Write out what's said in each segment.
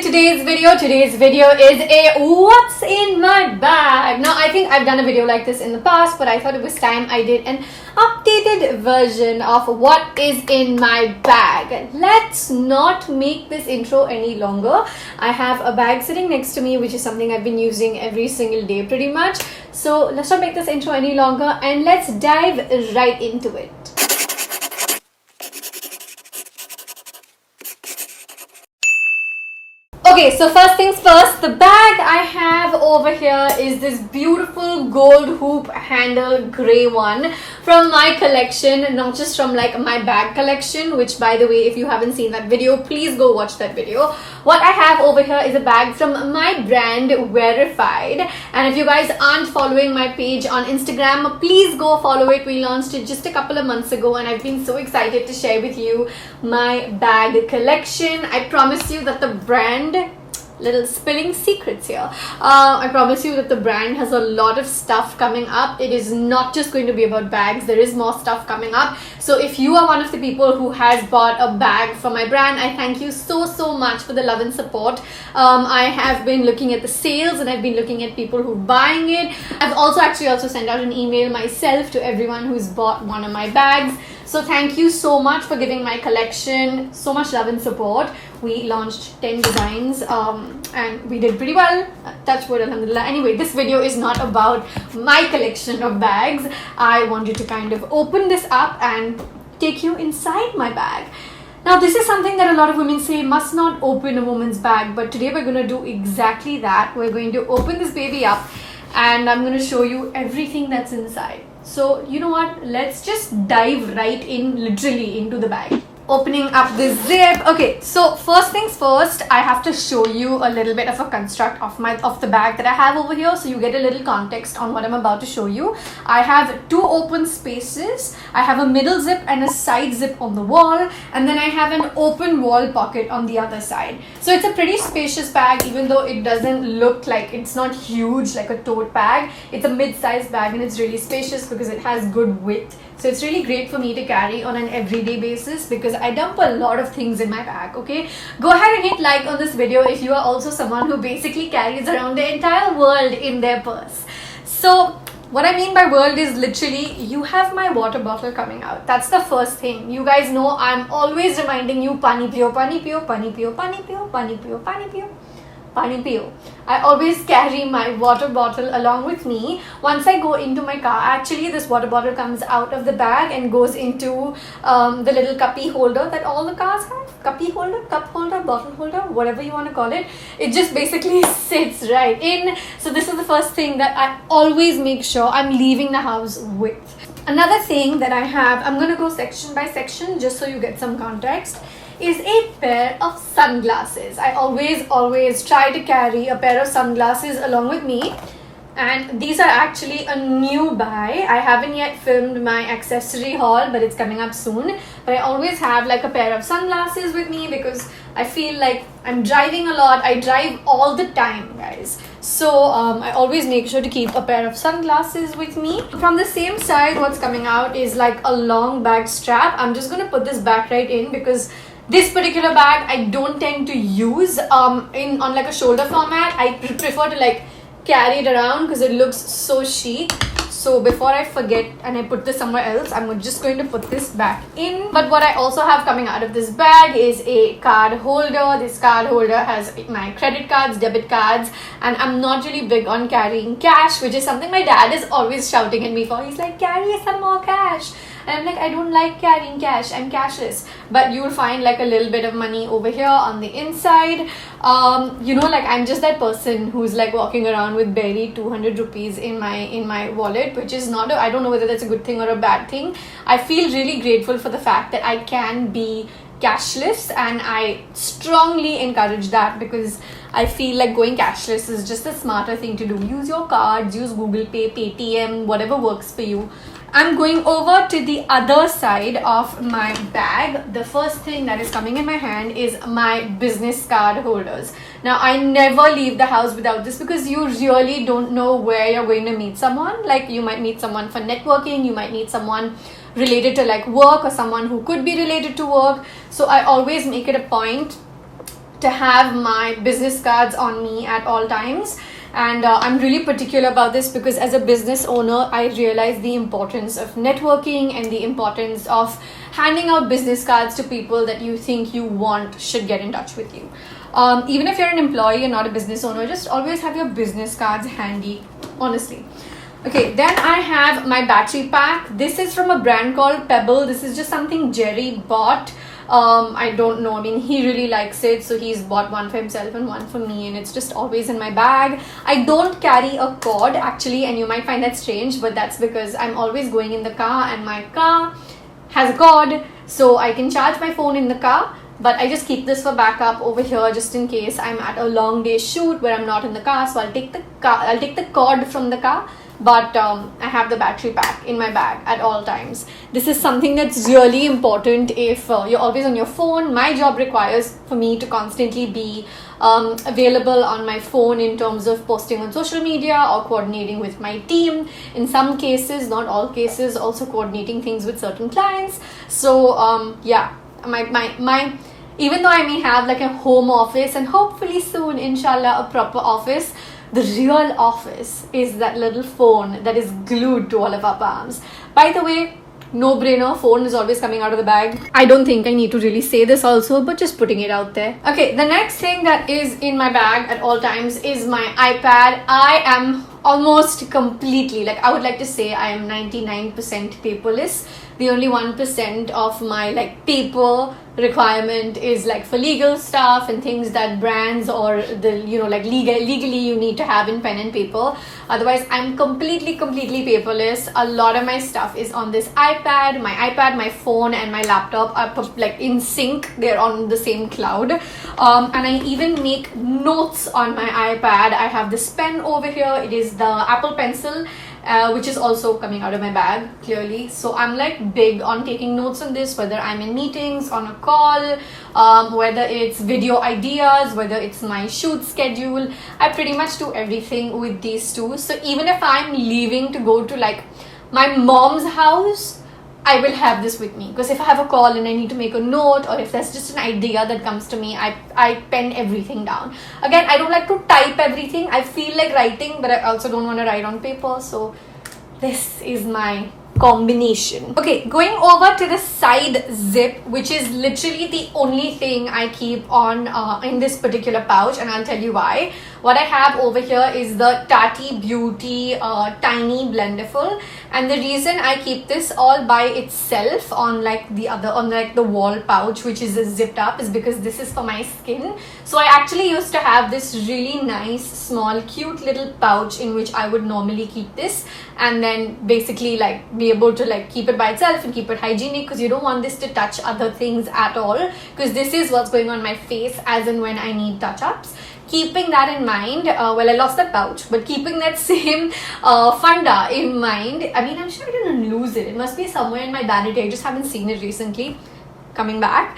today's video. Today's video is a what's in my bag. Now I think I've done a video like this in the past, but I thought it was time I did an updated version of what is in my bag. Let's not make this intro any longer. I have a bag sitting next to me, which is something I've been using every single day pretty much. So let's not make this intro any longer and let's dive right into it. Okay, so first things first, the bag I have over here is this beautiful gold hoop handle gray one from my collection, not just from like my bag collection, which by the way, if you haven't seen that video, please go watch that video. What I have over here is a bag from my brand Verified, and if you guys aren't following my page on Instagram, please go follow it. We launched it just a couple of months ago and I've been so excited to share with you my bag collection. I promise you that the brand, little spilling secrets here, I promise you that the brand has a lot of stuff coming up. It is not just going to be about bags, there is more stuff coming up. So if you are one of the people who has bought a bag from my brand, I thank you so much for the love and support. I have been looking at the sales and I've been looking at people who are buying it. I've also sent out an email myself to everyone who's bought one of my bags. So thank you so much for giving my collection so much love and support. We launched 10 designs and we did pretty well. Touch wood, alhamdulillah. Anyway, this video is not about my collection of bags. I wanted to kind of open this up and take you inside my bag. Now this is something that a lot of women say must not open a woman's bag, but today we're going to do exactly that. We're going to open this baby up and I'm going to show you everything that's inside. So you know what, let's just dive right in, literally into the bag. Opening up this zip. Okay, so first things first, I have to show you a little bit of a construct of the bag that I have over here, so you get a little context on what I'm about to show you. I have two open spaces. I have a middle zip and a side zip on the wall, and then I have an open wall pocket on the other side. So it's a pretty spacious bag, even though it doesn't look like, it's not huge like a tote bag. It's a mid-sized bag and it's really spacious because it has good width. So it's really great for me to carry on an everyday basis because I dump a lot of things in my bag, okay? Go ahead and hit like on this video if you are also someone who basically carries around the entire world in their purse. So what I mean by world is literally you have my water bottle coming out. That's the first thing. You guys know I'm always reminding you pani piyo, pani piyo, pani piyo, pani piyo, pani piyo, pani piyo. Pani piyo. I always carry my water bottle along with me. Once I go into my car, actually this water bottle comes out of the bag and goes into the little cuppy holder that all the cars have. Cuppy holder, cup holder, bottle holder, whatever you want to call it. It just basically sits right in. So this is the first thing that I always make sure I'm leaving the house with. Another thing that I have, I'm going to go section by section just so you get some context, is a pair of sunglasses. I always try to carry a pair of sunglasses along with me, and these are actually a new buy. I haven't yet filmed my accessory haul, but it's coming up soon. But I always have like a pair of sunglasses with me because I feel like I'm driving a lot. I drive all the time, guys. So I always make sure to keep a pair of sunglasses with me. From the same side, what's coming out is like a long bag strap. I'm just going to put this back right in because this particular bag I don't tend to use on like a shoulder format. I prefer to like carry it around because it looks so chic. So before I forget and I put this somewhere else, I'm just going to put this back in. But what I also have coming out of this bag is a card holder. This card holder has my credit cards, debit cards, and I'm not really big on carrying cash, which is something my dad is always shouting at me for. He's like, carry some more cash. And I'm like, I don't like carrying cash, I'm cashless. But you'll find like a little bit of money over here on the inside. You know, like I'm just that person who's like walking around with barely 200 rupees in my wallet, which is not, I don't know whether that's a good thing or a bad thing. I feel really grateful for the fact that I can be cashless, and I strongly encourage that because I feel like going cashless is just a smarter thing to do. Use your cards, use Google Pay, Paytm, whatever works for you. I'm going over to the other side of my bag. The first thing that is coming in my hand is my business card holders. Now, I never leave the house without this because you really don't know where you're going to meet someone. Like you might meet someone for networking, you might meet someone related to like work or someone who could be related to work. So I always make it a point to have my business cards on me at all times. And I'm really particular about this because as a business owner, I realize the importance of networking and the importance of handing out business cards to people that you think you want should get in touch with you. Even if you're an employee and not a business owner, just always have your business cards handy, honestly. Okay, then I have my battery pack. This is from a brand called Pebble. This is just something Jerry bought. I don't know, I mean, he really likes it, so he's bought one for himself and one for me, and it's just always in my bag. I don't carry a cord actually, and you might find that strange, but that's because I'm always going in the car and my car has a cord, so I can charge my phone in the car. But I just keep this for backup over here just in case I'm at a long day shoot where I'm not in the car. So I'll take the cord from the car, but I have the battery pack in my bag at all times. This is something that's really important if you're always on your phone. My job requires for me to constantly be available on my phone in terms of posting on social media or coordinating with my team. In some cases, not all cases, also coordinating things with certain clients. So yeah, my even though I may have like a home office and hopefully soon, inshallah, a proper office, the real office is that little phone that is glued to all of our palms. By the way, no brainer, phone is always coming out of the bag. I don't think I need to really say this also, but just putting it out there. Okay, the next thing that is in my bag at all times is my iPad. I am almost completely, like I would like to say I am 99% paperless. The only 1% of my like paper requirement is like for legal stuff and things that brands or the, you know, like legally you need to have in pen and paper. Otherwise, I'm completely paperless. A lot of my stuff is on this iPad. My phone and my laptop are like in sync. They're on the same cloud. And I even make notes on my iPad. I have this pen over here. It is the Apple Pencil. Which is also coming out of my bag, clearly. So I'm like big on taking notes on this, whether I'm in meetings, on a call, whether it's video ideas, whether it's my shoot schedule. I pretty much do everything with these two. So even if I'm leaving to go to like my mom's house, I will have this with me, because if I have a call and I need to make a note, or if there's just an idea that comes to me, I pen everything down. Again, I don't like to type everything. I feel like writing, but I also don't want to write on paper. So this is my combination. Okay, going over to the side zip, which is literally the only thing I keep on in this particular pouch, and I'll tell you why. What I have over here is the Tati Beauty Tiny Blenderful, and the reason I keep this all by itself on like the wall pouch, which is zipped up, is because this is for my skin. So I actually used to have this really nice small cute little pouch in which I would normally keep this, and then basically like be able to like keep it by itself and keep it hygienic, because you don't want this to touch other things at all, because this is what's going on my face as and when I need touch-ups. Keeping that in mind, well, I lost that pouch, but keeping that same funda in mind, I mean, I'm sure I didn't lose it. It must be somewhere in my vanity. I just haven't seen it recently. Coming back,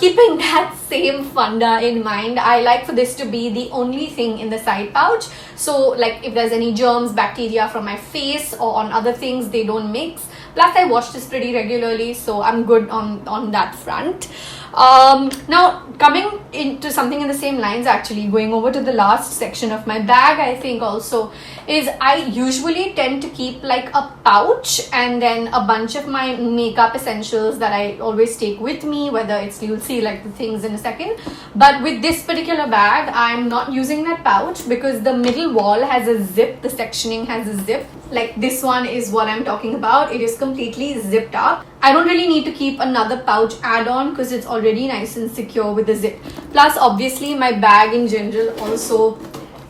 keeping that same funda in mind, I like for this to be the only thing in the side pouch. So like if there's any germs, bacteria from my face or on other things, they don't mix. Plus I wash this pretty regularly, so I'm good on that front. Now coming into something in the same lines, actually going over to the last section of my bag, I think also is I usually tend to keep like a pouch and then a bunch of my makeup essentials that I always take with me, whether it's, you'll see like the things in a second. But with this particular bag, I'm not using that pouch because the middle wall has a zip, the sectioning has a zip. Like this one is what I'm talking about. It is completely zipped up. I don't really need to keep another pouch add-on because it's already nice and secure with the zip. Plus obviously my bag in general also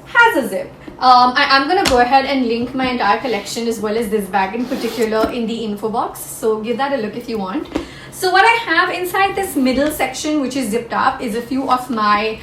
has a zip. I'm gonna go ahead and link my entire collection as well as this bag in particular in the info box, so give that a look if you want. So what I have inside this middle section, which is zipped up, is a few of my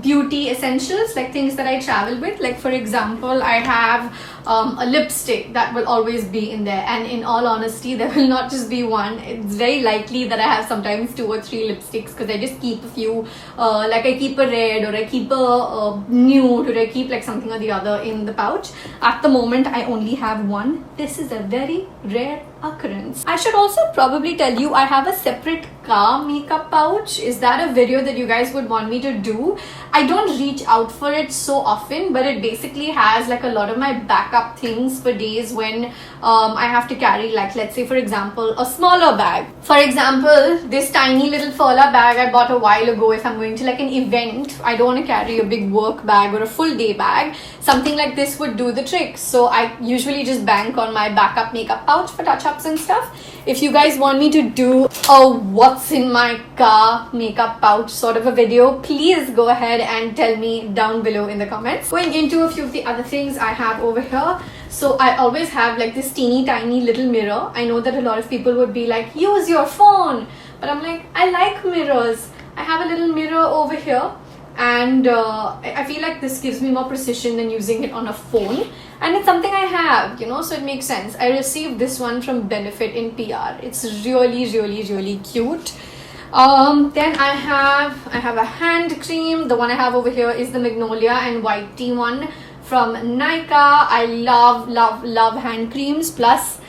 beauty essentials, like things that I travel with. Like for example, I have a lipstick that will always be in there, and in all honesty, there will not just be one. It's very likely that I have sometimes 2 or 3 lipsticks, because I just keep a few, like I keep a red, or I keep a nude, or I keep like something or the other in the pouch. At the moment, I only have one. This is a very rare occurrence. I should also probably tell you I have a separate car makeup pouch. Is that a video that you guys would want me to do? I don't reach out for it so often, but it basically has like a lot of my backup things for days when I have to carry, like let's say for example a smaller bag. For example, this tiny little Furla bag I bought a while ago. If I'm going to like an event, I don't want to carry a big work bag or a full day bag. Something like this would do the trick. So I usually just bank on my backup makeup pouch for touch-ups and stuff. If you guys want me to do a what's in my car makeup pouch sort of a video, please go ahead and tell me down below in the comments. Going into a few of the other things I have over here. So I always have like this teeny tiny little mirror. I know that a lot of people would be like, use your phone, but I'm like, I like mirrors. I have a little mirror over here, and I feel like this gives me more precision than using it on a phone, and it's something I have, you know, so it makes sense. I received this one from Benefit in PR. It's really cute. Then I have a hand cream. The one I have over here is the Magnolia and White Tea one from Nykaa. I love hand creams. Plus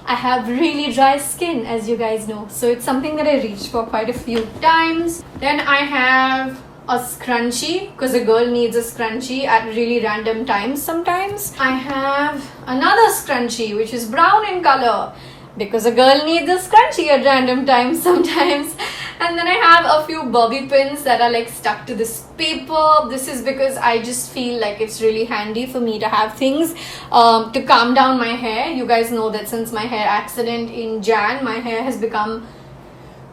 I have really dry skin, as you guys know, so it's something that I reach for quite a few times. Then I have a scrunchie, because a girl needs a scrunchie at really random times sometimes. I have another scrunchie which is brown in color, because a girl needs a scrunchie at random times sometimes. And then I have a few bobby pins that are like stuck to this paper. This is because I just feel like it's really handy for me to have things to calm down my hair. You guys know that since my hair accident in Jan, my hair has become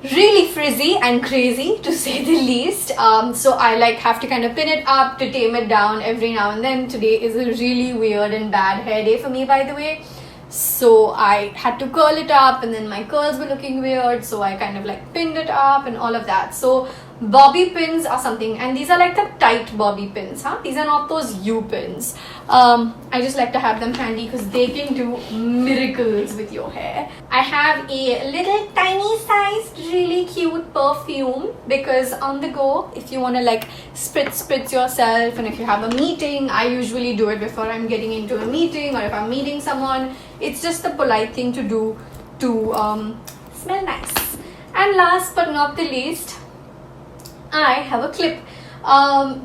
really frizzy and crazy, to say the least. So I like have to kind of pin it up to tame it down every now and then. Today is a really weird and bad hair day for me, by the way. So I had to curl it up, and then my curls were looking weird, so I kind of like pinned it up and all of that. So bobby pins are something, and these are like the tight bobby pins, huh? These are not those U pins. I just like to have them handy because they can do miracles with your hair. I have a little tiny sized really cute perfume, because on the go, if you want to like spritz yourself, and if you have a meeting, I usually do it before I'm getting into a meeting, or if I'm meeting someone. It's just a polite thing to do to smell nice. And last but not the least, I have a clip.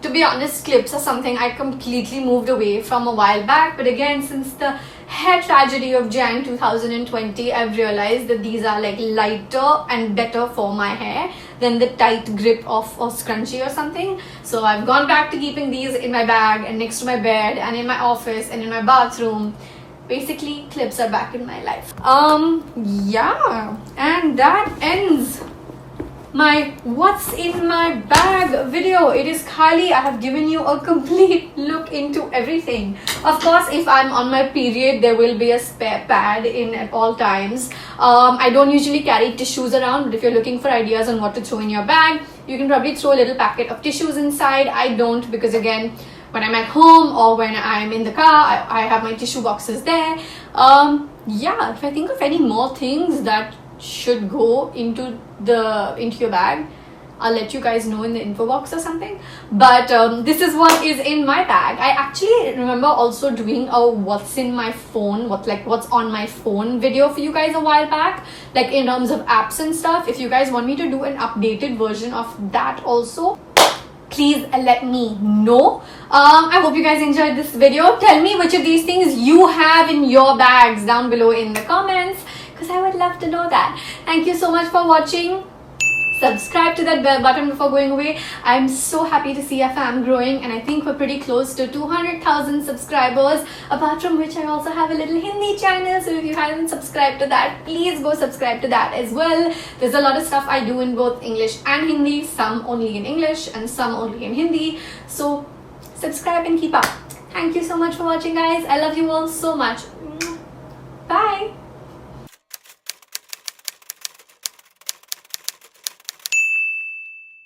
To be honest, clips are something I completely moved away from a while back, but again, since the hair tragedy of Jan 2020, I've realized that these are like lighter and better for my hair than the tight grip of a scrunchie or something. So I've gone back to keeping these in my bag and next to my bed and in my office and in my bathroom. Basically, clips are back in my life. Yeah, and that ends my what's in my bag video. It is Kylie. I have given you a complete look into everything. Of course, if I'm on my period, there will be a spare pad in at all times. I don't usually carry tissues around, but if you're looking for ideas on what to throw in your bag, you can probably throw a little packet of tissues inside. I don't, because again, when I'm at home or when I'm in the car, I have my tissue boxes there. Yeah, if I think of any more things that should go into your bag, I'll let you guys know in the info box or something. But this is what is in my bag. I actually remember also doing a what's in my phone, what's on my phone video for you guys a while back, like in terms of apps and stuff. If you guys want me to do an updated version of that also, please let me know. I hope you guys enjoyed this video. Tell me which of these things you have in your bags down below in the comments, because I would love to know that. Thank you so much for watching. Subscribe to that bell button before going away. I'm so happy to see our fam growing, and I think we're pretty close to 200,000 subscribers, apart from which I also have a little Hindi channel. So if you haven't subscribed to that, please go subscribe to that as well. There's a lot of stuff I do in both English and Hindi, some only in English and some only in Hindi. So subscribe and keep up. Thank you so much for watching, guys. I love you all so much. Bye.